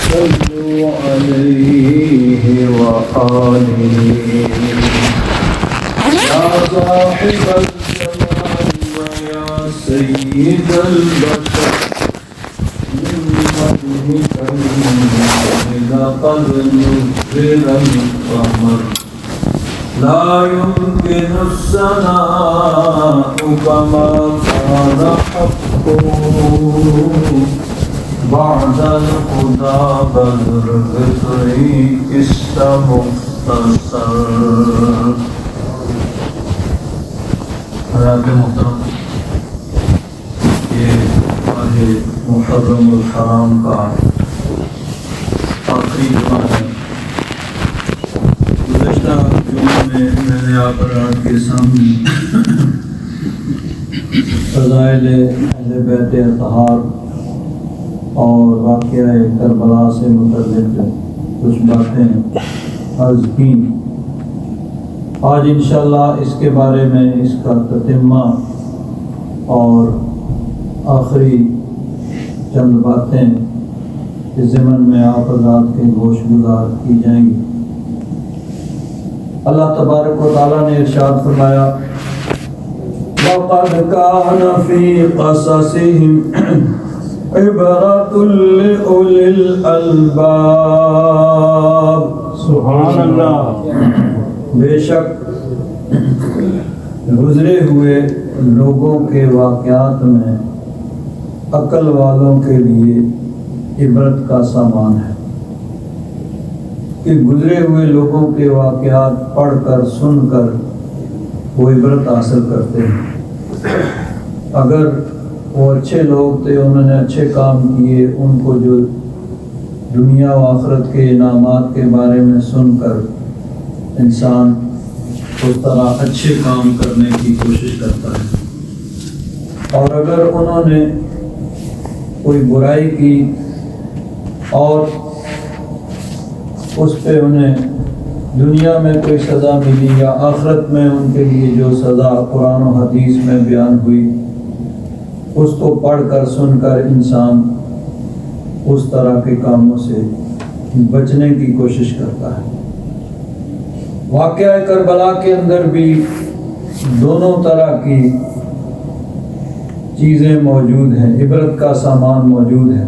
صلوا عليه وآله يا صاحب الزمان ويا سيد البشر من مدحك لقد نزل القمر لا يمكن الثناء كما كان حقه بعد الخدا بالفطر است مختصر. حضرات محترم، یہ ماہ محرم الحرام کا آخری جمعہ ہے. گزشتہ جمعہ میں نے آپ حضرات کے سامنے فضائل اہل بیت اطہار اور واقعہ کربلا سے متعلق کچھ باتیں عرض کی. آج انشاءاللہ اس کے بارے میں اس کا تتمہ اور آخری چند باتیں اس ضمن میں آپ حضرات کے گوش گزار کی جائیں گی. اللہ تبارک و تعالیٰ نے ارشاد فرمایا وَقَدْ كَانَ فِي قَصَصِهِمْ عِبْرَةٌ لِأُولِي الْأَلْبَابِ. سبحان اللہ. بے شک گزرے ہوئے لوگوں کے واقعات میں عقل والوں کے لیے عبرت کا سامان ہے کہ گزرے ہوئے لوگوں کے واقعات پڑھ کر سن کر وہ عبرت حاصل کرتے ہیں. اگر وہ اچھے لوگ تھے، انہوں نے اچھے کام کیے، ان کو جو دنیا و آخرت کے انعامات کے بارے میں سن کر انسان اس طرح اچھے کام کرنے کی کوشش کرتا ہے. اور اگر انہوں نے کوئی برائی کی اور اس پہ انہیں دنیا میں کوئی سزا ملی یا آخرت میں ان کے لیے جو سزا قرآن و حدیث میں بیان ہوئی، اس کو پڑھ کر سن کر انسان اس طرح کے کاموں سے بچنے کی کوشش کرتا ہے. واقعہ کربلا کے اندر بھی دونوں طرح کی چیزیں موجود ہیں. عبرت کا سامان موجود ہے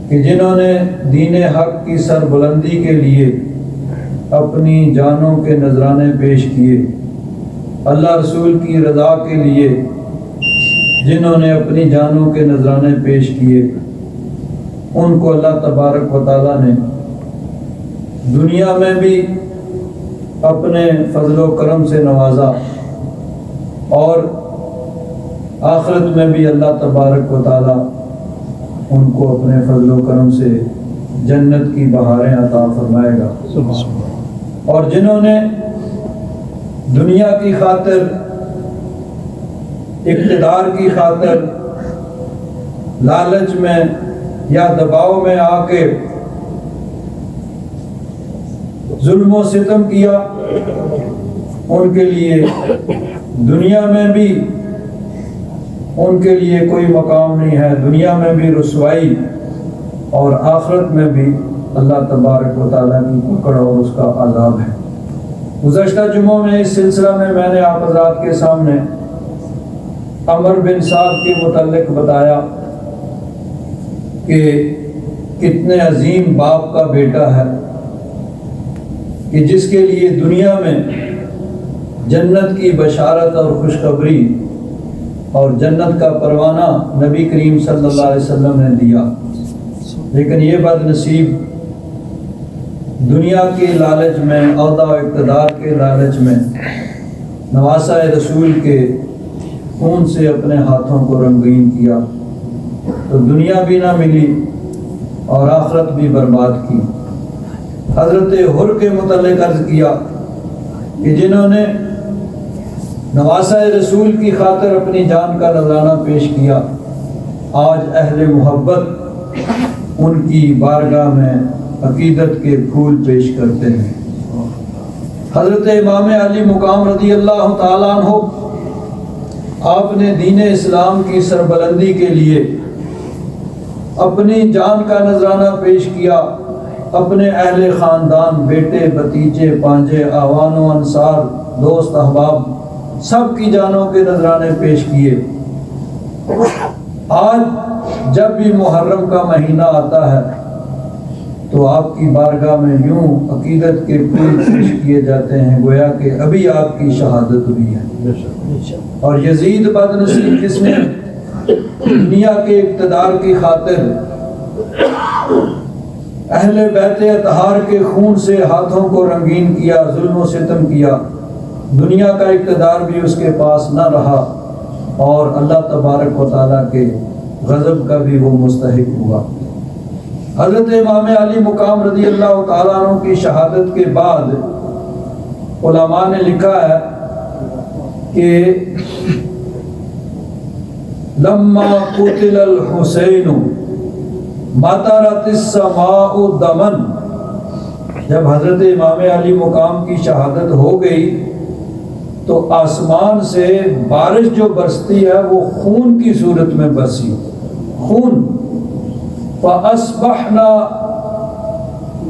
کہ جنہوں نے دین حق کی سربلندی کے لیے اپنی جانوں کے نذرانے پیش کیے، اللہ رسول کی رضا کے لیے جنہوں نے اپنی جانوں کے نذرانے پیش کیے، ان کو اللہ تبارک و تعالیٰ نے دنیا میں بھی اپنے فضل و کرم سے نوازا اور آخرت میں بھی اللہ تبارک و تعالیٰ ان کو اپنے فضل و کرم سے جنت کی بہاریں عطا فرمائے گا. اور جنہوں نے دنیا کی خاطر، اقتدار کی خاطر لالچ میں یا دباؤ میں آ کے ظلم و ستم کیا، ان کے لیے دنیا میں بھی ان کے لیے کوئی مقام نہیں ہے. دنیا میں بھی رسوائی اور آخرت میں بھی اللہ تبارک و تعالیٰ کی پکڑ اور اس کا عذاب ہے. گزشتہ جمعوں میں اس سلسلہ میں نے آپ حضرات کے سامنے عمر بن سعد کے متعلق بتایا کہ کتنے عظیم باپ کا بیٹا ہے کہ جس کے لیے دنیا میں جنت کی بشارت اور خوشخبری اور جنت کا پروانہ نبی کریم صلی اللہ علیہ وسلم نے دیا، لیکن یہ بد نصیب دنیا کے لالچ میں، عہدہ و اقتدار کے لالچ میں نواسہ رسول کے خون سے اپنے ہاتھوں کو رنگین کیا تو دنیا بھی نہ ملی اور آخرت بھی برباد کی. حضرت حر کے متعلق عرض کیا کہ جنہوں نے نواسہ رسول کی خاطر اپنی جان کا نذرانہ پیش کیا، آج اہل محبت ان کی بارگاہ میں عقیدت کے پھول پیش کرتے ہیں. حضرت امام علی مقام رضی اللہ تعالیٰ عنہ آپ نے دین اسلام کی سربلندی کے لیے اپنی جان کا نذرانہ پیش کیا، اپنے اہل خاندان، بیٹے، بھتیجے، پانجے، اعوان و انصار، دوست، احباب، سب کی جانوں کے نذرانے پیش کیے۔ آج جب بھی محرم کا مہینہ آتا ہے تو آپ کی بارگاہ میں یوں عقیدت کے پھول پیش کیے جاتے ہیں گویا کہ ابھی آپ کی شہادت ہوئی ہے۔ اور یزید بدنصیب جس نے دنیا کے اقتدار کی خاطر اہل بیت اطہار کے خون سے ہاتھوں کو رنگین کیا، ظلم و ستم کیا، دنیا کا اقتدار بھی اس کے پاس نہ رہا اور اللہ تبارک و تعالیٰ کے غضب کا بھی وہ مستحق ہوا۔ حضرت امام علی مقام رضی اللہ تعالیٰ عنہ کی شہادت کے بعد علماء نے لکھا ہے کہ لما قتل الحسین مطرت السماء دمن، جب حضرت امام علی مقام کی شہادت ہو گئی تو آسمان سے بارش جو برستی ہے وہ خون کی صورت میں برسی، خون۔ فَأَصْبَحْنَا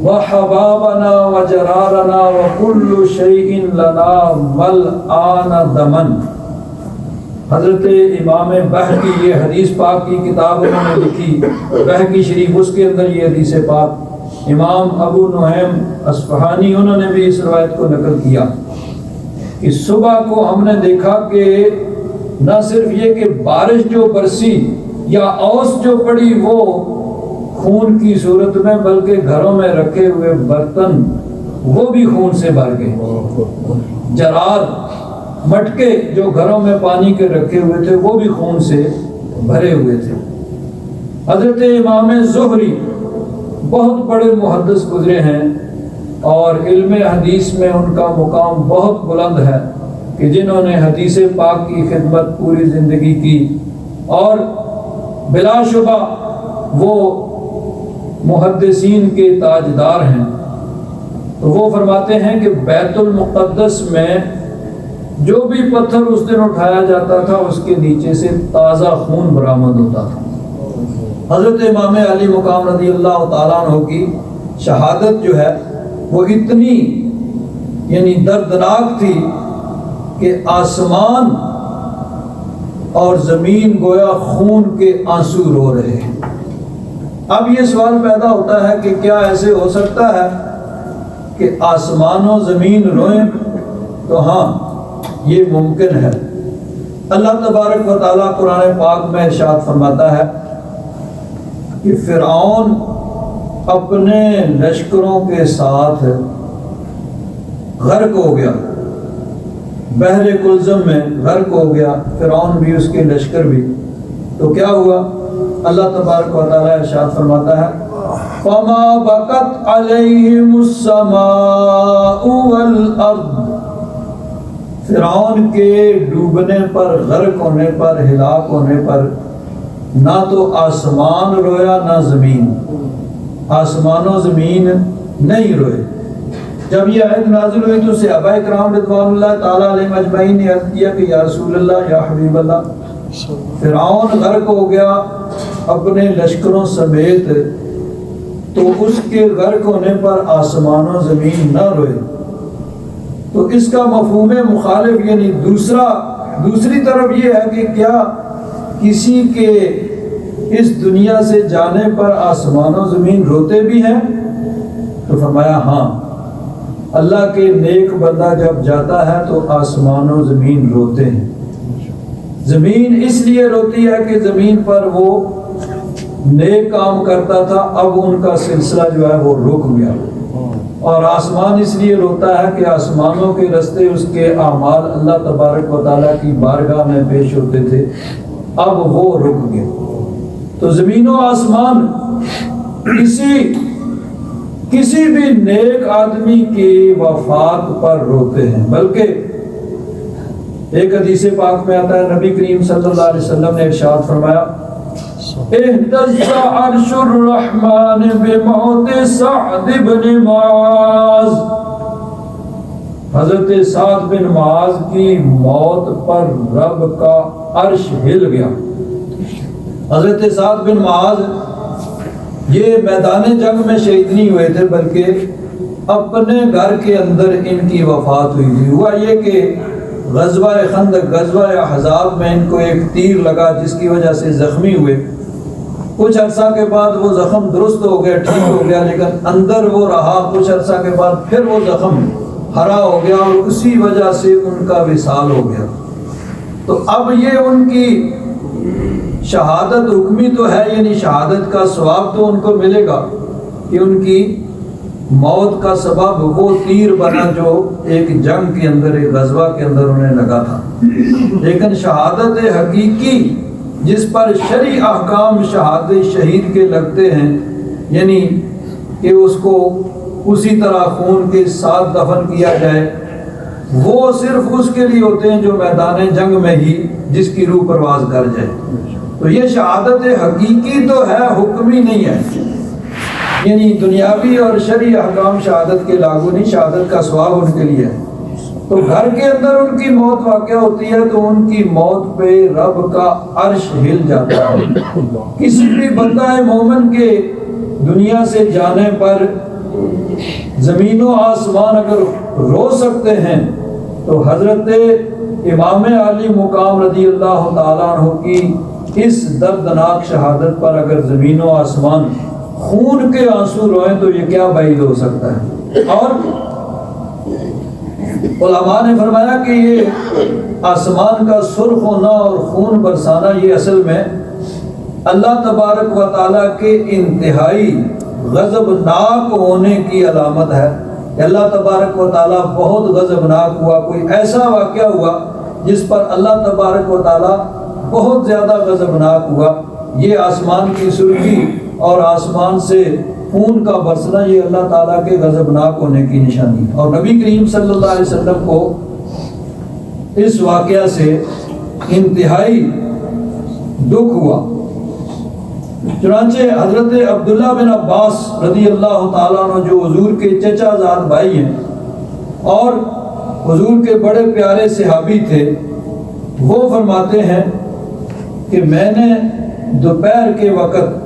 وَحَبَابَنَا وَجَرَارَنَا وَكُلُّ شَيْءٍ لَنَا مَلْآنَ دَمًا۔ حضرت امام بہقی یہ حدیث پاک کی کتاب انہوں نے لکھی، بہقی شریف، اس کے اندر یہ حدیث پاک امام ابو نعیم اصفہانی انہوں نے بھی اس روایت کو نقل کیا کہ صبح کو ہم نے دیکھا کہ نہ صرف یہ کہ بارش جو برسی یا اوس جو پڑی وہ خون کی صورت میں، بلکہ گھروں میں رکھے ہوئے برتن وہ بھی خون سے بھر گئے، جراد، مٹکے جو گھروں میں پانی کے رکھے ہوئے تھے وہ بھی خون سے بھرے ہوئے تھے۔ حضرت امام زہری بہت بڑے محدث گزرے ہیں اور علم حدیث میں ان کا مقام بہت بلند ہے کہ جنہوں نے حدیث پاک کی خدمت پوری زندگی کی اور بلا شبہ وہ محدثین کے تاجدار ہیں۔ تو وہ فرماتے ہیں کہ بیت المقدس میں جو بھی پتھر اس دن اٹھایا جاتا تھا اس کے نیچے سے تازہ خون برآمد ہوتا تھا۔ حضرت امام علی مقام رضی اللہ تعالیٰ عنہ کی شہادت جو ہے وہ اتنی یعنی دردناک تھی کہ آسمان اور زمین گویا خون کے آنسو رو رہے ہیں۔ اب یہ سوال پیدا ہوتا ہے کہ کیا ایسے ہو سکتا ہے کہ آسمان و زمین روئیں؟ تو ہاں، یہ ممکن ہے۔ اللہ تبارک و تعالیٰ قرآن پاک میں ارشاد فرماتا ہے کہ فرعون اپنے لشکروں کے ساتھ غرق ہو گیا، بحر کلزم میں غرق ہو گیا، فرعون بھی اس کے لشکر بھی۔ تو کیا ہوا؟ اللہ تبارک و تعالیٰ ارشاد فرماتا ہے فَمَا بَكَتْ عَلَيْهِمُ السَّمَاءُ وَالْأَرْضُ، فرعون کے ڈوبنے پر، غرق ہونے پر، ہلاک ہونے پر نہ تو آسمان رویا نہ زمین، آسمان و زمین نہیں روئے۔ جب یہ آیت نازل ہوئی تو صحابہ کرام رضوان اللہ تعالیٰ علیہم اجمعین نے عرض کیا کہ یا رسول اللہ، یا حبیب اللہ، فرعون غرق ہو گیا اپنے لشکروں سمیت، تو اس کے غرق ہونے پر آسمان و زمین نہ روئے۔ تو اس کا مفہوم مخالف یعنی دوسری طرف یہ ہے کہ کیا کسی کے اس دنیا سے جانے پر آسمان و زمین روتے بھی ہیں؟ تو فرمایا ہاں، اللہ کے نیک بندہ جب جاتا ہے تو آسمان و زمین روتے ہیں۔ زمین اس لیے روتی ہے کہ زمین پر وہ نیک کام کرتا تھا، اب ان کا سلسلہ جو ہے وہ رک گیا، اور آسمان اس لیے روتا ہے کہ آسمانوں کے رستے اس کے اعمال اللہ تبارک و تعالیٰ کی بارگاہ میں پیش ہوتے تھے، اب وہ رک گئے۔ تو زمین و آسمان کسی بھی نیک آدمی کی وفات پر روتے ہیں، بلکہ ایک حدیث پاک میں آتا ہے، نبی کریم صلی اللہ علیہ وسلم نے ارشاد فرمایا اہتز عرش الرحمن بموت سعد بن معاذ، حضرت سعد بن معاذ کی موت پر رب کا عرش ہل گیا۔ حضرت سعد بن معاذ یہ میدان جنگ میں شہید نہیں ہوئے تھے، بلکہ اپنے گھر کے اندر ان کی وفات ہوئی تھی۔ ہوا یہ کہ غزوہ خندق، غزوہ احزاب میں ان کو ایک تیر لگا جس کی وجہ سے زخمی ہوئے۔ کچھ عرصہ کے بعد وہ زخم درست ہو گیا، ٹھیک ہو گیا، لیکن اندر وہ رہا۔ کچھ عرصہ کے بعد پھر وہ زخم ہرا ہو گیا اور اسی وجہ سے ان کا وصال ہو گیا۔ تو اب یہ ان کی شہادت حکمی تو ہے، یعنی شہادت کا ثواب تو ان کو ملے گا کہ ان کی موت کا سبب وہ تیر بنا جو ایک جنگ کے اندر، ایک غزوہ کے اندر انہیں لگا تھا۔ لیکن شہادت حقیقی جس پر شرعی احکام شہادت شہید کے لگتے ہیں، یعنی کہ اس کو اسی طرح خون کے ساتھ دفن کیا جائے، وہ صرف اس کے لیے ہوتے ہیں جو میدان جنگ میں ہی جس کی روح پرواز کر جائے۔ تو یہ شہادت حقیقی تو ہے، حکمی نہیں ہے، یعنی دنیاوی اور شرعی احکام شہادت کے لاگو نہیں، شہادت کا ثواب ان کے لیے ہے۔ تو گھر کے اندر ان کی موت واقع ہوتی ہے تو ان کی موت پہ رب کا عرش ہل جاتا ہے۔ کسی بھی بندہ مومن کے دنیا سے جانے پر زمین و آسمان اگر رو سکتے ہیں تو حضرت امام علی مقام رضی اللہ تعالیٰ عنہ کی اس دردناک شہادت پر اگر زمین و آسمان خون کے آنسو روئیں تو یہ کیا بعید ہو سکتا ہے۔ اور علماء نے فرمایا کہ یہ آسمان کا سرخ ہونا اور خون برسانا یہ اصل میں اللہ تبارک و تعالیٰ کے انتہائی غضبناک ہونے کی علامت ہے کہ اللہ تبارک و تعالیٰ بہت غضبناک ہوا، کوئی ایسا واقعہ ہوا جس پر اللہ تبارک و تعالیٰ بہت زیادہ غضبناک ہوا۔ یہ آسمان کی سرخی اور آسمان سے خون کا برسنا یہ اللہ تعالیٰ کے غضبناک ہونے کی نشانی ہے۔ اور نبی کریم صلی اللہ علیہ وسلم کو اس واقعہ سے انتہائی دکھ ہوا۔ چنانچہ حضرت عبداللہ بن عباس رضی اللہ تعالیٰ عنہ جو حضور کے چچا زاد بھائی ہیں اور حضور کے بڑے پیارے صحابی تھے، وہ فرماتے ہیں کہ میں نے دوپہر کے وقت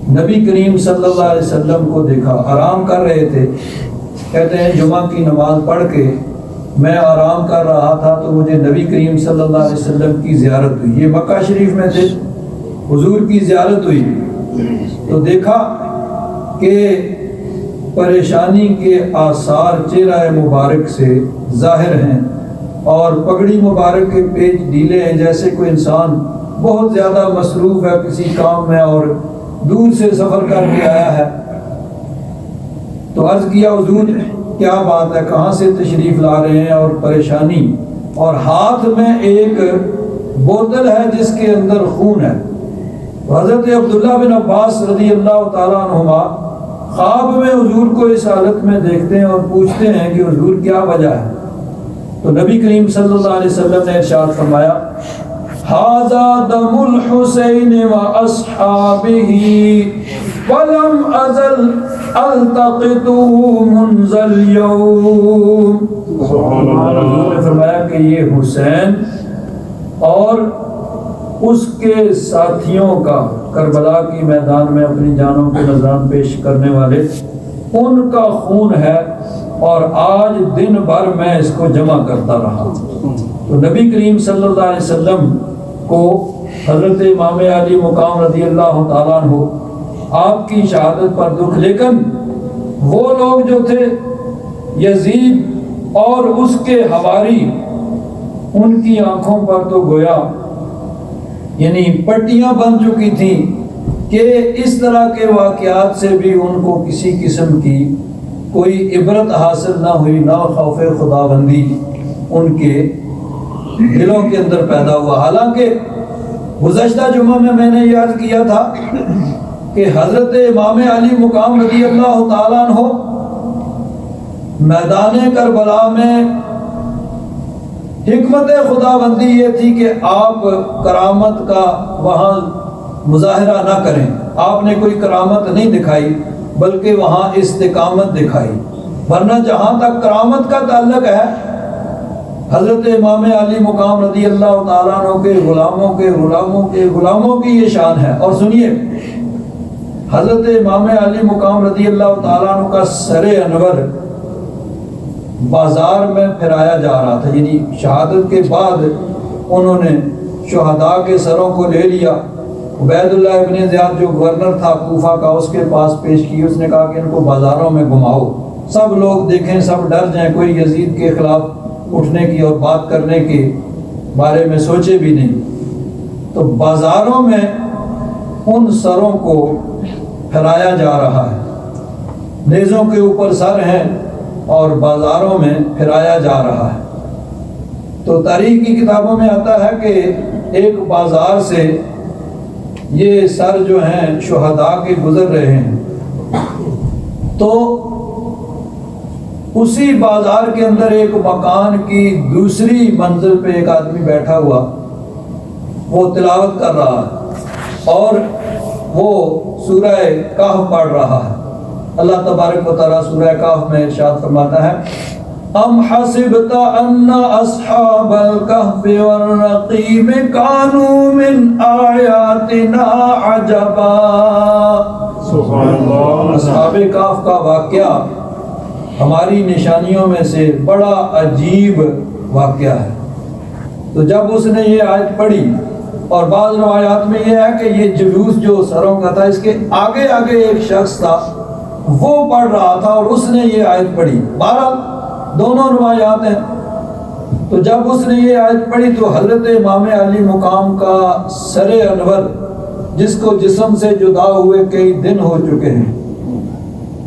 نبی کریم صلی اللہ علیہ وسلم کو دیکھا، آرام کر رہے تھے۔ کہتے ہیں جمعہ کی نماز پڑھ کے میں آرام کر رہا تھا تو مجھے نبی کریم صلی اللہ علیہ وسلم کی زیارت ہوئی۔ یہ مکہ شریف میں تھے، حضور کی زیارت ہوئی تو دیکھا کہ پریشانی کے آثار چہرہ مبارک سے ظاہر ہیں اور پگڑی مبارک کے پیچ ڈھیلے ہیں، جیسے کوئی انسان بہت زیادہ مصروف ہے کسی کام میں اور دور سے سفر کر کے آیا ہے۔ تو عرض کیا حضور کیا بات ہے، کہاں سے تشریف لا رہے ہیں اور پریشانی، اور ہاتھ میں ایک بوتل ہے جس کے اندر خون ہے۔ تو حضرت عبداللہ بن عباس رضی اللہ تعالیٰ عنہما خواب میں حضور کو اس حالت میں دیکھتے ہیں اور پوچھتے ہیں کہ حضور کیا وجہ ہے؟ تو نبی کریم صلی اللہ علیہ وسلم نے ارشاد فرمایا ھذا دم الحسین واصحابہ ولم ازل التقطه منذ اليوم۔ حضور نے فرمایا کہ یہ حسین اور اس کے ساتھیوں کا، کربلا کی میدان میں اپنی جانوں کے نذران پیش کرنے والے، ان کا خون ہے اور آج دن بھر میں اس کو جمع کرتا رہا۔ تو نبی کریم صلی اللہ علیہ وسلم کو حضرت امام علی مقام رضی اللہ تعالیٰ عنہ آپ کی شہادت پر دکھ، لیکن وہ لوگ جو تھے یزید اور اس کے حواری، ان کی آنکھوں پر تو گویا یعنی پٹیاں بن چکی تھیں کہ اس طرح کے واقعات سے بھی ان کو کسی قسم کی کوئی عبرت حاصل نہ ہوئی، نہ خوف خداوندی ان کے دلوں کے اندر پیدا ہوا۔ حالانکہ گزشتہ جمعہ میں نے یہ عرض کیا تھا کہ حضرت امام علی مقام رضی اللہ تعالیٰ عنہ میدان کربلا میں حکمت خداوندی یہ تھی کہ آپ کرامت کا وہاں مظاہرہ نہ کریں، آپ نے کوئی کرامت نہیں دکھائی بلکہ وہاں استقامت دکھائی۔ ورنہ جہاں تک کرامت کا تعلق ہے، حضرت امام علی مقام رضی اللہ تعالیٰ عنہ کے غلاموں کے غلاموں کے غلاموں کی یہ شان ہے۔ اور سنیے، حضرت امام علی مقام رضی اللہ تعالیٰ عنہ کا سر انور بازار میں پھرایا جا رہا تھا، یعنی شہادت کے بعد انہوں نے شہداء کے سروں کو لے لیا، عبید اللہ ابن زیاد جو گورنر تھا کوفہ کا اس کے پاس پیش کی، اس نے کہا کہ ان کو بازاروں میں گھماؤ، سب لوگ دیکھیں، سب ڈر جائیں، کوئی یزید کے خلاف اٹھنے کی اور بات کرنے کے بارے میں سوچے بھی نہیں۔ تو بازاروں میں ان سروں کو پھیلایا جا رہا ہے، نیزوں کے اوپر سر ہیں اور بازاروں میں پھیلایا جا رہا ہے۔ تو تاریخ کی کتابوں میں آتا ہے کہ ایک بازار سے یہ سر جو ہیں شہداء کے گزر رہے ہیں، تو اسی بازار کے اندر ایک مکان کی دوسری منزل پہ ایک آدمی بیٹھا ہوا، وہ تلاوت کر رہا ہے اور وہ سورہ کہف پڑھ رہا ہے۔ اللہ تبارک و تعالیٰ سورہ کہف میں ارشاد فرماتا ہے، ام حسبت ان اصحاب الکہف والرقیم کانوا من آیاتنا عجبا۔ سبحان اللہ۔ اصحاب کہف کا واقعہ ہماری نشانیوں میں سے بڑا عجیب واقعہ ہے۔ تو جب اس نے یہ آیت پڑھی، اور بعض روایات میں یہ ہے کہ یہ جلوس جو سروں کا تھا، اس کے آگے آگے ایک شخص تھا، وہ پڑھ رہا تھا اور اس نے یہ آیت پڑھی۔ بہرحال دونوں روایات ہیں۔ تو جب اس نے یہ آیت پڑھی تو حضرت امام علی مقام کا سر انور، جس کو جسم سے جدا ہوئے کئی دن ہو چکے ہیں،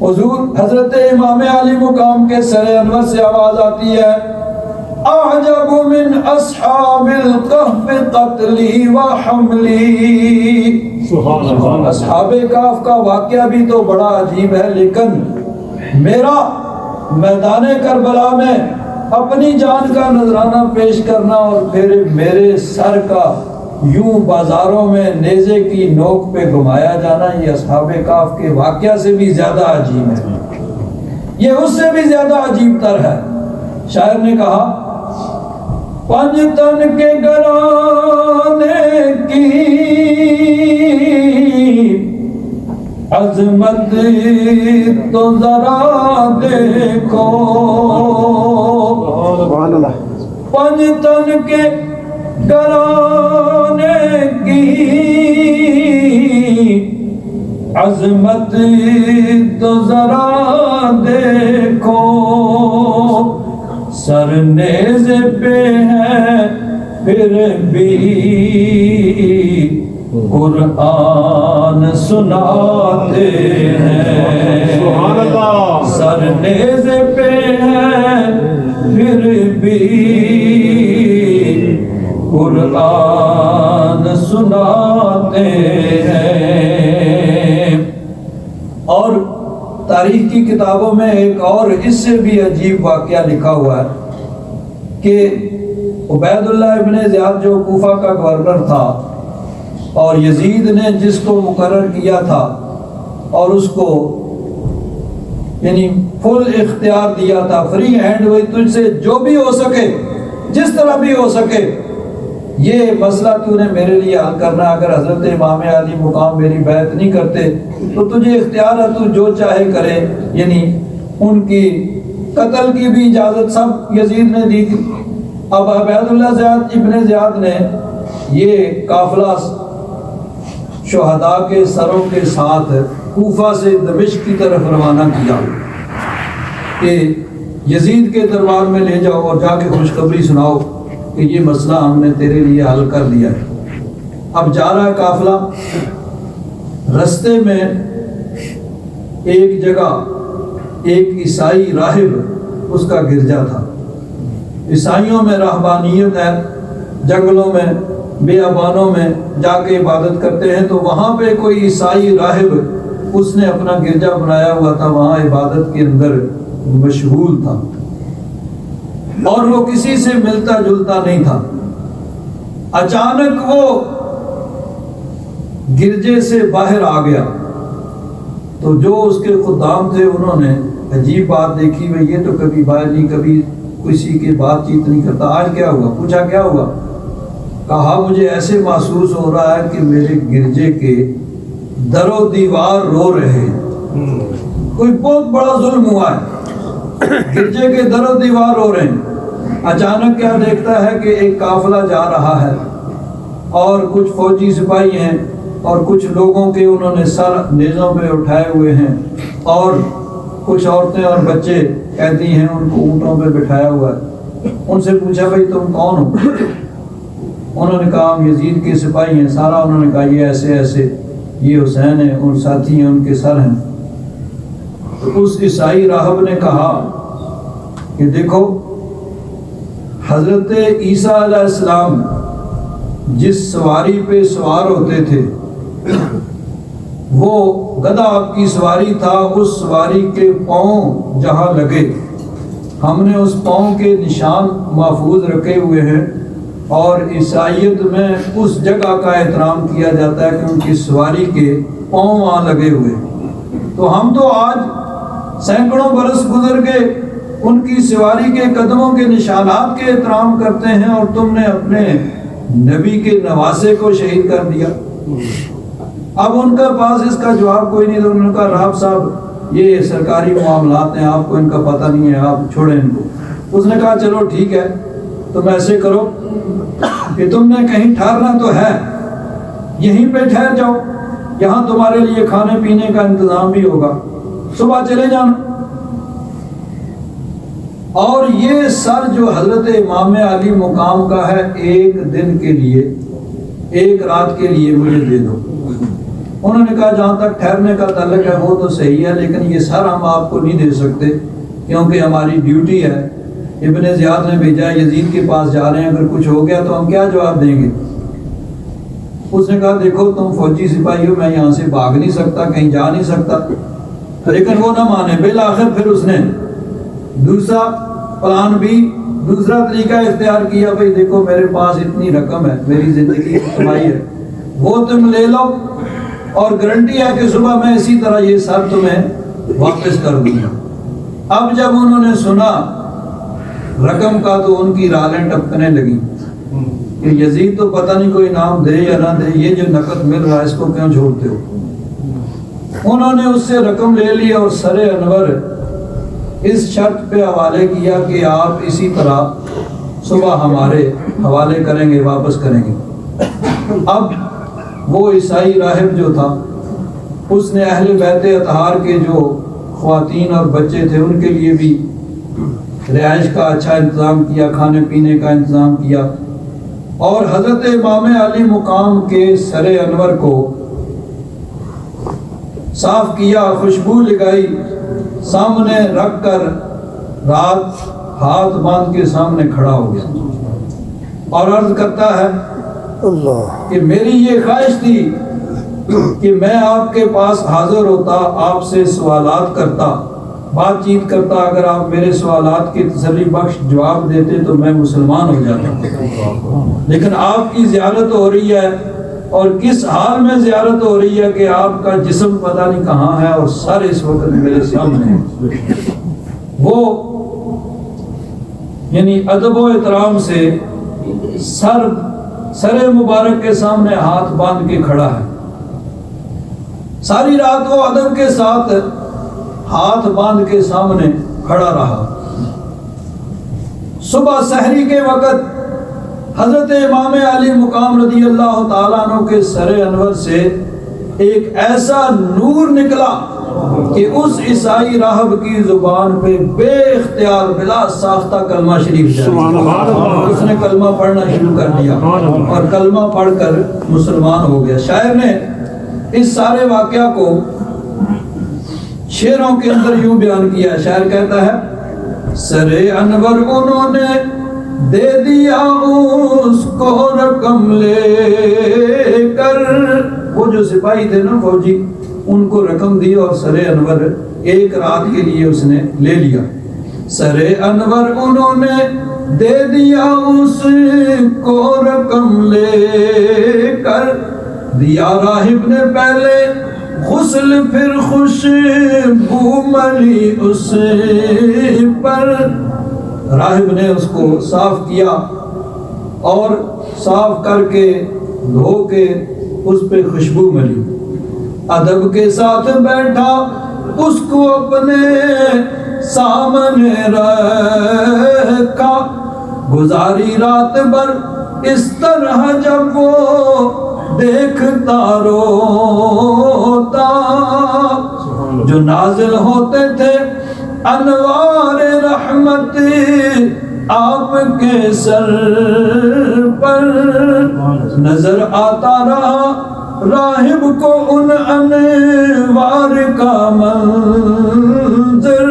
حضور حضرت امام علی مقام کے سر انور سے آواز آتی ہے، اعجب من اصحاب الکہف قتلی و حملی۔ سبحان اللہ۔ اصحاب کہف کا واقعہ بھی تو بڑا عجیب ہے، لیکن میرا میدان کربلا میں اپنی جان کا نذرانہ پیش کرنا اور پھر میرے سر کا یوں بازاروں میں نیزے کی نوک پہ گھمایا جانا، یہ اصحاب کہف کے واقعہ سے بھی زیادہ عجیب ہے، یہ اس سے بھی زیادہ عجیب تر ہے۔ شاعر نے کہا، پنج تن کے گرانے کی عظمت تو ذرا دیکھو، پنج تن کے گرانے کی عظمت تو ذرا دیکھو، سر نیزے پہ ہے پھر بھی قرآن سناتے ہیں، سبحان اللہ۔ سر نیزے پہ ہے پھر بھی قرآن سناتے ہیں۔ اور تاریخ کی کتابوں میں ایک اور اس سے بھی عجیب واقعہ لکھا ہوا ہے کہ عبید اللہ ابن زیاد جو کوفہ کا گورنر تھا، اور یزید نے جس کو مقرر کیا تھا اور اس کو یعنی فل اختیار دیا تھا، فری ہینڈ ہوئی، تجھ سے جو بھی ہو سکے، جس طرح بھی ہو سکے، یہ مسئلہ تو نے میرے لیے حل کرنا، اگر حضرت امام علی مقام میری بیعت نہیں کرتے تو تجھے اختیار ہے، تو جو چاہے کرے۔ یعنی ان کی قتل کی بھی اجازت سب یزید نے دی تھی۔ اب عبید اللہ ابن زیاد نے یہ قافلہ شہداء کے سروں کے ساتھ کوفہ سے دمشق کی طرف روانہ کیا کہ یزید کے دربار میں لے جاؤ اور جا کے خوشخبری سناؤ کہ یہ مسئلہ ہم نے تیرے لیے حل کر دیا ہے۔ اب جا رہا ہے قافلہ، رستے میں ایک جگہ ایک عیسائی راہب، اس کا گرجا تھا۔ عیسائیوں میں رہبانیت ہے، جنگلوں میں بیابانوں میں جا کے عبادت کرتے ہیں، تو وہاں پہ کوئی عیسائی راہب اس نے اپنا گرجا بنایا ہوا تھا، وہاں عبادت کے اندر مشغول تھا اور وہ کسی سے ملتا جلتا نہیں تھا۔ اچانک وہ گرجے سے باہر آ گیا، تو جو اس کے خدام تھے انہوں نے عجیب بات دیکھی بھئی، یہ تو کبھی باہر نہیں، کبھی کسی کی بات چیت نہیں کرتا، آج کیا ہوا؟ پوچھا کیا ہوا؟ کہا مجھے ایسے محسوس ہو رہا ہے کہ میرے گرجے کے در و دیوار رو رہے ہیں، کوئی بہت بڑا ظلم ہوا ہے، گرجے کے در و دیوار رو رہے ہیں۔ اچانک کیا دیکھتا ہے کہ ایک قافلہ جا رہا ہے اور کچھ فوجی سپاہی ہیں اور کچھ لوگوں کے انہوں نے سر نیزوں پہ اٹھائے ہوئے ہیں، اور کچھ عورتیں اور بچے قیدی ہیں، ان کو اونٹوں پہ بٹھایا ہوا ہے۔ ان سے پوچھا بھئی تم کون ہو؟ انہوں نے کہا ہم یزید کے سپاہی ہیں۔ سارا انہوں نے کہا یہ ایسے ایسے، یہ حسین ہیں، اور ساتھی ہیں، ان کے سر ہیں۔ تو اس عیسائی راہب نے کہا کہ دیکھو، حضرت عیسیٰ علیہ السلام جس سواری پہ سوار ہوتے تھے وہ گدھا آپ کی سواری تھا، اس سواری کے پاؤں جہاں لگے ہم نے اس پاؤں کے نشان محفوظ رکھے ہوئے ہیں، اور عیسائیت میں اس جگہ کا احترام کیا جاتا ہے کہ ان کی سواری کے پاؤں وہاں لگے ہوئے ہیں۔ تو ہم تو آج سینکڑوں برس گزر کے ان کی سواری کے قدموں کے نشانات کے احترام کرتے ہیں، اور تم نے اپنے نبی کے نواسے کو شہید کر دیا۔ اب ان کا پاس اس کا جواب کوئی نہیں، تو انہوں نے کہا راہب صاحب یہ سرکاری معاملات ہیں، آپ کو ان کا پتہ نہیں ہے، آپ چھوڑیں ان کو۔ اس نے کہا چلو ٹھیک ہے، تم ایسے کرو کہ تم نے کہیں ٹھہرنا تو ہے، یہیں پہ ٹھہر جاؤ، یہاں تمہارے لیے کھانے پینے کا انتظام بھی ہوگا، صبح چلے جانا۔ اور یہ سر جو حضرت امام علی مقام کا ہے، ایک دن کے لیے، ایک رات کے لیے مجھے دے دو۔ انہوں نے کہا جہاں تک ٹھہرنے کا تعلق ہے وہ تو صحیح ہے، لیکن یہ سر ہم آپ کو نہیں دے سکتے کیونکہ ہماری ڈیوٹی ہے۔ ابن زیاد نے بھیجا ہے، یزید کے پاس جا رہے ہیں، اگر کچھ ہو گیا تو ہم کیا جواب دیں گے؟ اس نے کہا دیکھو تم فوجی سپاہی ہو، میں یہاں سے بھاگ نہیں سکتا، کہیں جا نہیں سکتا، لیکن وہ نہ مانے۔ بالآخر پھر اس نے دوسرا پلان بھی، دوسرا طریقہ اختیار کیا، بھئی دیکھو میرے پاس اتنی رقم ہے، میری زندگی کی کمائی ہے، وہ تم لے لو، اور گارنٹی ہے کہ صبح میں اسی طرح یہ سر تمہیں واپس کر دوں گا۔ اب جب انہوں نے سنا رقم کا تو ان کی رالیں ٹپکنے لگی کہ یزید تو پتہ نہیں کوئی انعام دے یا نہ دے، یہ جو نقد مل رہا ہے اس کو کیوں چھوڑتے ہو؟ انہوں نے اس سے رقم لے لی اور سر انور اس شرط پہ حوالے کیا کہ آپ اسی طرح صبح ہمارے حوالے کریں گے، واپس کریں گے۔ اب وہ عیسائی راہب جو تھا اس نے اہل بیت اطہار کے جو خواتین اور بچے تھے ان کے لیے بھی رہائش کا اچھا انتظام کیا، کھانے پینے کا انتظام کیا، اور حضرت امام علی مقام کے سر انور کو صاف کیا، خوشبو لگائی، سامنے رکھ کر رات ہاتھ باندھ کے سامنے کھڑا ہو گیا اور عرض کرتا ہے کہ میری یہ خواہش تھی کہ میں آپ کے پاس حاضر ہوتا، آپ سے سوالات کرتا، بات چیت کرتا، اگر آپ میرے سوالات کی تسلی بخش جواب دیتے تو میں مسلمان ہو جاتا، لیکن آپ کی زیارت ہو رہی ہے، اور کس حال میں زیارت ہو رہی ہے کہ آپ کا جسم پتہ نہیں کہاں ہے اور سر اس وقت میرے سامنے ہے۔ وہ یعنی ادب و احترام سے سر مبارک کے سامنے ہاتھ باندھ کے کھڑا ہے۔ ساری رات وہ ادب کے ساتھ ہاتھ باندھ کے سامنے کھڑا رہا۔ صبح سحری کے وقت حضرت امام علی مقام رضی اللہ تعالیٰ عنہ کے سر انور سے ایک ایسا نور نکلا کہ اس عیسائی راہب کی زبان پہ بے اختیار بلا ساختہ کلمہ شریف جاری، اس نے کلمہ پڑھنا شروع کر دیا اور کلمہ پڑھ کر مسلمان ہو گیا۔ شاعر نے اس سارے واقعہ کو شعروں کے اندر یوں بیان کیا۔ شاعر کہتا ہے سر انور انہوں نے دے دیا اس کو رقم لے کر، وہ جو سپاہی تھے نا فوجی، ان کو رقم دی اور سر انور ایک رات کے لیے اس نے لے لیا۔ سر انور انہوں نے دے دیا اس کو رقم لے کر، دیا راہب نے پہلے غسل پھر خوشبو ملی اس پر، راہب نے اس کو صاف کیا اور صاف کر کے دھو کے اس پہ خوشبو ملی، ادب کے ساتھ بیٹھا اس کو اپنے سامنے رکھا، گزاری رات بھر اس طرح جب وہ دیکھتا روتا، جو نازل ہوتے تھے انوار رحمت آپ کے سر پر، نظر آتا رہا راہب کو ان انوار کا منظر،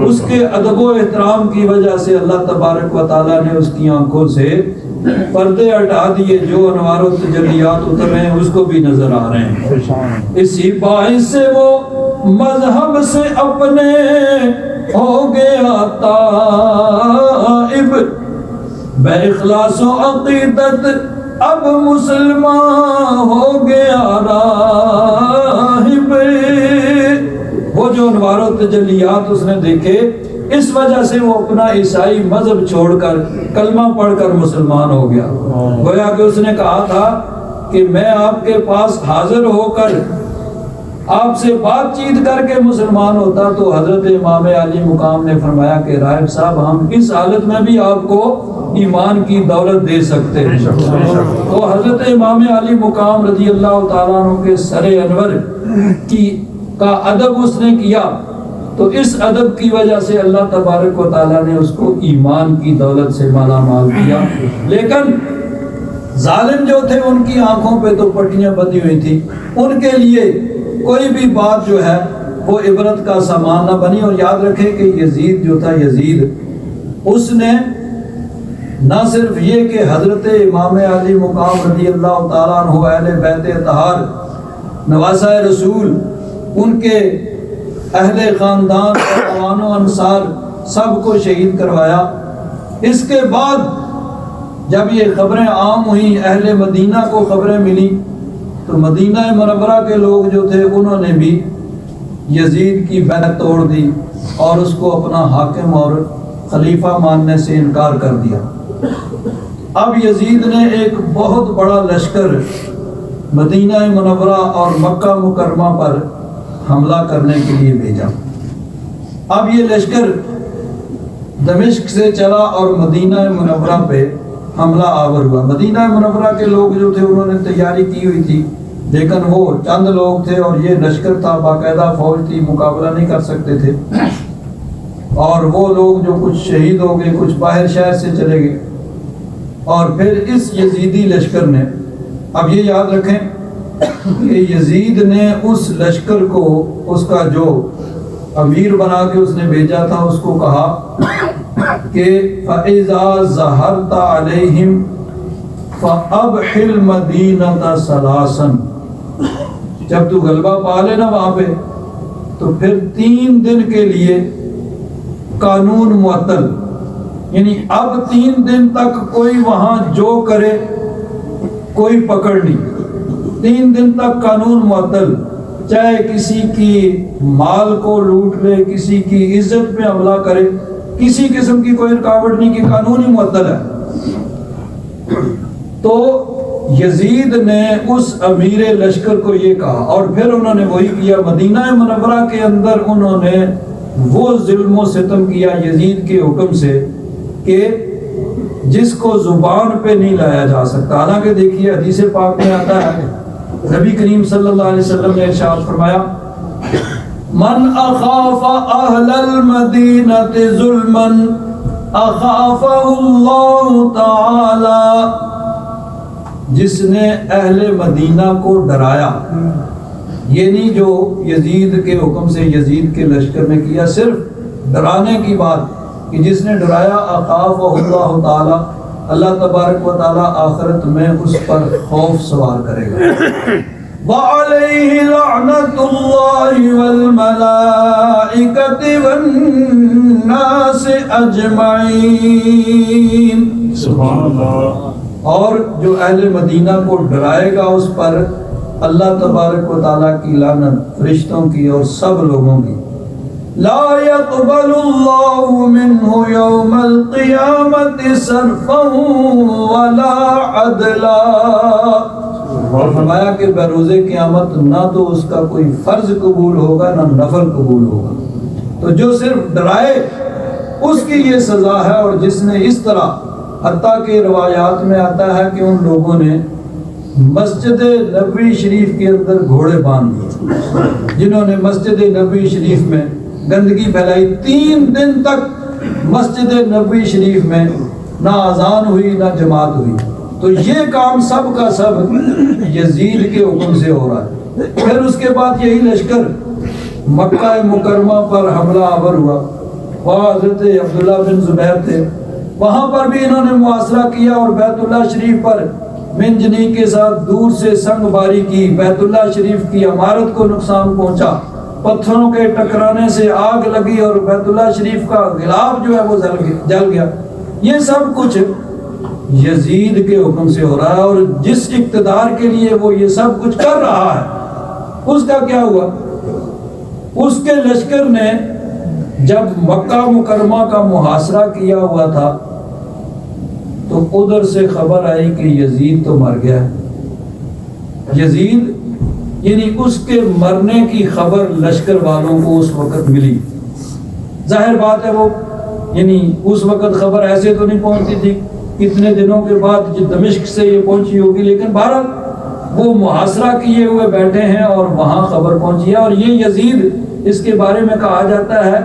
اس کے ادب و احترام کی وجہ سے اللہ تبارک و تعالیٰ نے اس کی آنکھوں سے پردے ہٹا دیے، جو انوار و تجلیات اتر رہے ہیں اس کو بھی نظر آ رہے ہیں، اسی باعث سے وہ مذہب سے اپنے ہو گیا تائب، بے اخلاص و عقیدت اب مسلمان ہو گیا راہب، وہ جو انوار و تجلیات اس نے دیکھے اس وجہ سے وہ اپنا عیسائی مذہب چھوڑ کر کلمہ پڑھ کر مسلمان ہو گیا، گویا کہ اس نے کہا تھا کہ میں آپ کے پاس حاضر ہو کر آپ سے بات چیت کر کے مسلمان ہوتا، تو حضرت امام علی مقام نے فرمایا کہ راہب صاحب ہم اس حالت میں بھی آپ کو ایمان کی دولت دے سکتے ہیں، تو حضرت امام علی مقام رضی اللہ تعالیٰ عنہ کے سر انور کا ادب اس نے کیا، تو اس ادب کی وجہ سے اللہ تبارک و تعالیٰ نے اس کو ایمان کی دولت سے مالا مال کیا، لیکن ظالم جو تھے ان کی آنکھوں پہ تو پٹیاں بندھی ہوئی تھی، ان کے لیے کوئی بھی بات جو ہے وہ عبرت کا سامان نہ بنی، اور یاد رکھیں کہ یزید جو تھا، یزید اس نے نہ صرف یہ کہ حضرت امام علی مقام رضی اللہ تعالیٰ عنہ اہل بیت اطہار نواسہ رسول ان کے اہل خاندان اور عوان و انصار سب کو شہید کروایا، اس کے بعد جب یہ خبریں عام ہوئیں، اہل مدینہ کو خبریں ملی، تو مدینہ منورہ کے لوگ جو تھے انہوں نے بھی یزید کی بیعت توڑ دی اور اس کو اپنا حاکم اور خلیفہ ماننے سے انکار کر دیا۔ اب یزید نے ایک بہت بڑا لشکر مدینہ منورہ اور مکہ مکرمہ پر حملہ کرنے کے لیے بھیجا۔ اب یہ لشکر دمشق سے چلا اور مدینہ منورہ پہ حملہ آور ہوا۔ مدینہ منورہ کے لوگ جو تھے انہوں نے تیاری کی ہوئی تھی، لیکن وہ چند لوگ تھے اور یہ لشکر تھا، باقاعدہ فوج تھی، مقابلہ نہیں کر سکتے تھے، اور وہ لوگ جو کچھ شہید ہو گئے، کچھ باہر شہر سے چلے گئے، اور پھر اس یزیدی لشکر نے، اب یہ یاد رکھیں کہ یزید نے اس لشکر کو اس کا جو امیر بنا کے اس نے بھیجا تھا اس کو کہا کہ فَإِذَا ظَهَرْتَ عَلَيْهِمْ فَأَبْحِ الْمَدِينَةَ ثَلَاثًا، جب تو غلبہ پا لے نا وہاں پہ تو پھر 3 دن کے لیے قانون معطل، یعنی اب 3 دن تک کوئی وہاں جو کرے کوئی پکڑ نہیں، 3 دن تک قانون معطل، چاہے کسی کی مال کو لوٹ لے، کسی کی عزت پہ حملہ کرے، کسی قسم کی کوئی رکاوٹ نہیں، کہ قانون ہی معطل ہے۔ تو یزید نے اس امیر لشکر کو یہ کہا، اور پھر انہوں نے وہی کیا، مدینہ منورہ کے اندر انہوں نے وہ ظلم و ستم کیا یزید کے حکم سے کہ جس کو زبان پہ نہیں لایا جا سکتا۔ حالانکہ دیکھیے حدیث پاک میں آتا ہے، نبی کریم صلی اللہ علیہ وسلم نے ارشاد فرمایا من اخاف اہل المدینۃ ظلما اخافہ اللہ تعالی، جس نے اہل مدینہ کو ڈرایا، یہ نہیں جو یزید کے حکم سے یزید کے لشکر نے کیا، صرف ڈرانے کی بات، کہ جس نے ڈرایا اخافہ اللہ تعالی، اللہ تبارک و تعالی آخرت میں اس پر خوف سوار کرے گا۔ وعلیہ لعنت اللہ والملائکۃ والناس اجمعین، سبحان اللہ۔ اور جو اہل مدینہ کو ڈرائے گا اس پر اللہ تبارک و تعالیٰ کی لعنت، فرشتوں کی اور سب لوگوں کی۔ لا يقبل اللہ منہ یوم القیامت صرفا ولا عدلا، اور فرمایا کہ بروز قیامت نہ تو اس کا کوئی فرض قبول ہوگا نہ نفل قبول ہوگا۔ تو جو صرف ڈرائے اس کی یہ سزا ہے، اور جس نے اس طرح، حتیٰ کہ روایات میں آتا ہے کہ ان لوگوں نے مسجد نبوی شریف کے اندر گھوڑے باندھ دیے، جنہوں نے مسجد نبوی شریف میں گندگی پھیلائی۔ 3 دن تک مسجد نبوی شریف میں نہ اذان ہوئی نہ جماعت ہوئی۔ تو یہ کام سب کا سب یزید کے حکم سے ہو رہا ہے۔ پھر اس کے بعد یہی لشکر مکہ مکرمہ پر حملہ آور ہوا، وہاں حضرت عبداللہ بن زبیر تھے، وہاں پر بھی انہوں نے محاصرہ کیا اور بیت اللہ شریف پر منجنیق کے ساتھ دور سے سنگ باری کی، بیت اللہ شریف کی عمارت کو نقصان پہنچا، پتھروں کے ٹکرانے سے آگ لگی اور بیت اللہ شریف کا غلاف جو ہے وہ جل گیا۔ یہ سب کچھ یزید کے حکم سے ہو رہا ہے، اور جس اقتدار کے لیے وہ یہ سب کچھ کر رہا ہے اس کا کیا ہوا؟ اس کے لشکر نے جب مکہ مکرمہ کا محاصرہ کیا ہوا تھا تو ادھر سے خبر آئی کہ یزید تو مر گیا ہے۔ یزید یعنی اس کے مرنے کی خبر لشکر والوں کو اس وقت ملی۔ ظاہر بات ہے وہ یعنی اس وقت خبر ایسے تو نہیں پہنچتی تھی، کتنے دنوں کے بعد دمشق سے یہ پہنچی ہوگی، لیکن بہرحال وہ محاصرہ کیے ہوئے بیٹھے ہیں اور وہاں خبر پہنچی ہے۔ اور یہ یزید، اس کے بارے میں کہا جاتا ہے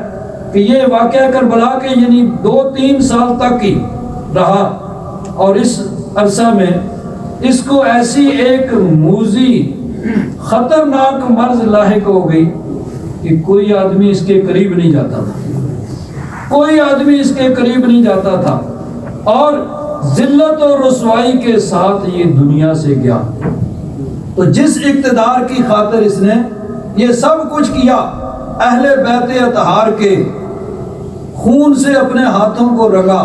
کہ یہ واقعہ کربلا کے یعنی 2-3 سال تک ہی رہا، اور اس عرصہ میں اس کو ایسی ایک موذی خطرناک مرض لاحق ہو گئی کہ کوئی آدمی اس کے قریب نہیں جاتا تھا، کوئی آدمی اس کے قریب نہیں جاتا تھا، اور ذلت و رسوائی کے ساتھ یہ دنیا سے گیا۔ تو جس اقتدار کی خاطر اس نے یہ سب کچھ کیا، اہل بیت اطہار کے خون سے اپنے ہاتھوں کو رنگا،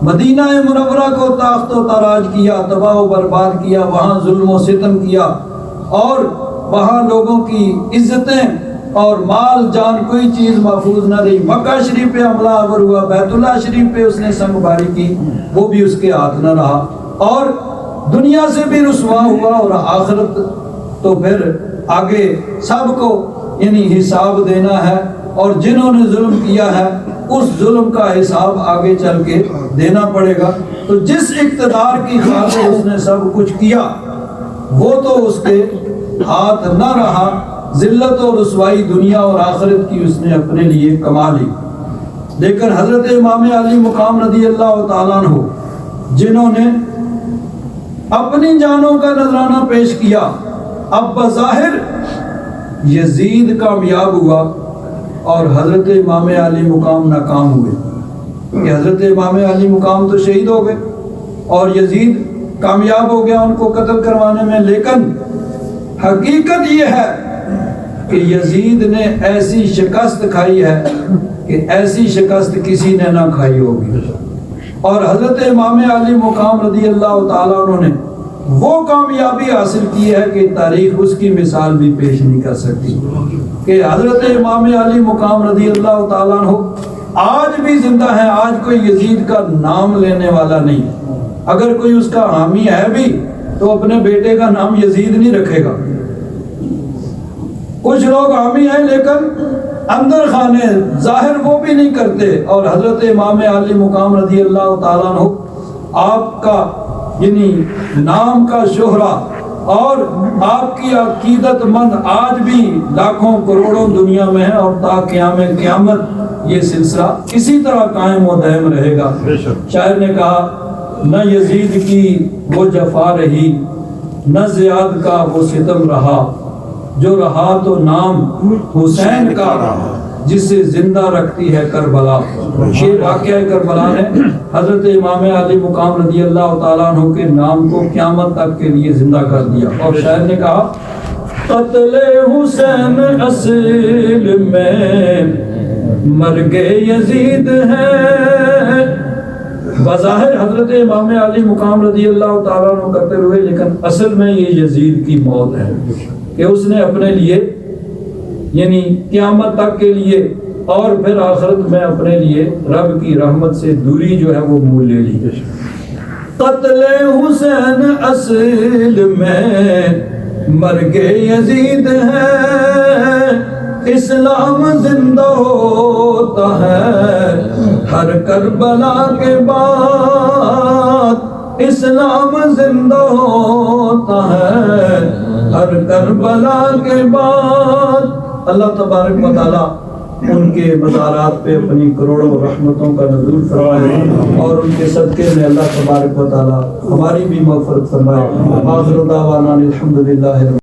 مدینہ منورہ کو تاخت و تاراج کیا، تباہ و برباد کیا، وہاں ظلم و ستم کیا، اور وہاں لوگوں کی عزتیں اور مال جان کوئی چیز محفوظ نہ رہی۔ مکہ شریف پہ حملہ آور ہوا، بیت اللہ شریف پہ اس نے سنگ باری کی، وہ بھی اس کے ہاتھ نہ رہا، اور دنیا سے بھی رسوا ہوا، اور آخرت تو پھر آگے سب کو یعنی حساب دینا ہے، اور جنہوں نے ظلم کیا ہے اس ظلم کا حساب آگے چل کے دینا پڑے گا۔ تو جس اقتدار کی خاطر اس نے سب کچھ کیا وہ تو اس کے ہاتھ نہ رہا، ذلت و رسوائی دنیا اور آخرت کی اس نے اپنے لیے کما لی۔ لیکن حضرت امام علی مقام رضی اللہ تعالیٰ عنہ جنہوں نے اپنی جانوں کا نذرانہ پیش کیا، اب بظاہر یزید کامیاب ہوا اور حضرت امام علی مقام ناکام ہوئے، کہ حضرت امام علی مقام تو شہید ہو گئے اور یزید کامیاب ہو گیا ان کو قتل کروانے میں۔ لیکن حقیقت یہ ہے کہ یزید نے ایسی شکست کھائی ہے کہ ایسی شکست کسی نے نہ کھائی ہوگی، اور حضرت امام علی مقام رضی اللہ تعالیٰ عنہ نے وہ کامیابی حاصل کی ہے کہ تاریخ اس کی مثال بھی پیش نہیں کر سکتی، کہ حضرت امام علی مقام رضی اللہ تعالیٰ عنہ آج بھی زندہ ہے۔ آج کوئی یزید کا نام لینے والا نہیں، اگر کوئی اس کا حامی ہے بھی تو اپنے بیٹے کا نام یزید نہیں رکھے گا۔ کچھ لوگ حامی ہیں لیکن اندر خانے ظاہر وہ بھی نہیں کرتے، اور حضرت امام علی مقام رضی اللہ تعالیٰ عنہ آپ کا یعنی نام کا شہرہ اور آپ کی عقیدت مند آج بھی لاکھوں کروڑوں دنیا میں ہے، اور تا قیام قیامت یہ سلسلہ اسی طرح قائم و دائم رہے گا۔ شاعر نے کہا نہ یزید کی وہ جفا رہی، نہ زیاد کا وہ ستم رہا، جو رہا تو نام حسین کا جسے زندہ رکھتی ہے کربلا۔ یہ واقعہ کربلا نے حضرت امام علی مقام رضی اللہ تعالیٰ عنہ کے نام کو قیامت تک کے لیے زندہ کر دیا۔ اور شاعر نے کہا قتل حسین اصل میں مرگ یزید ہے، بظاہر حضرت امام علی مقام رضی اللہ تعالیٰ عنہ کرتے ہوئے، لیکن اصل میں یہ یزید کی موت ہے کہ اس نے اپنے لیے یعنی قیامت تک کے لیے اور پھر آخرت میں اپنے لیے رب کی رحمت سے دوری جو ہے وہ مول لے لی۔ قتل حسین اصل میں مرگ یزید ہے، اسلام زندہ ہوتا ہے ہر کربلا کے بعد، اسلام زندہ ہوتا ہے ہر کربلا کے بعد۔ اللہ تبارک و تعالیٰ ان کے مزارات پہ اپنی کروڑوں رحمتوں کا نزول فرمائے، اور ان کے صدقے میں اللہ تبارک و تعالیٰ ہماری بھی مغفرت فرمائے۔ آخر دعوانا الحمدللہ۔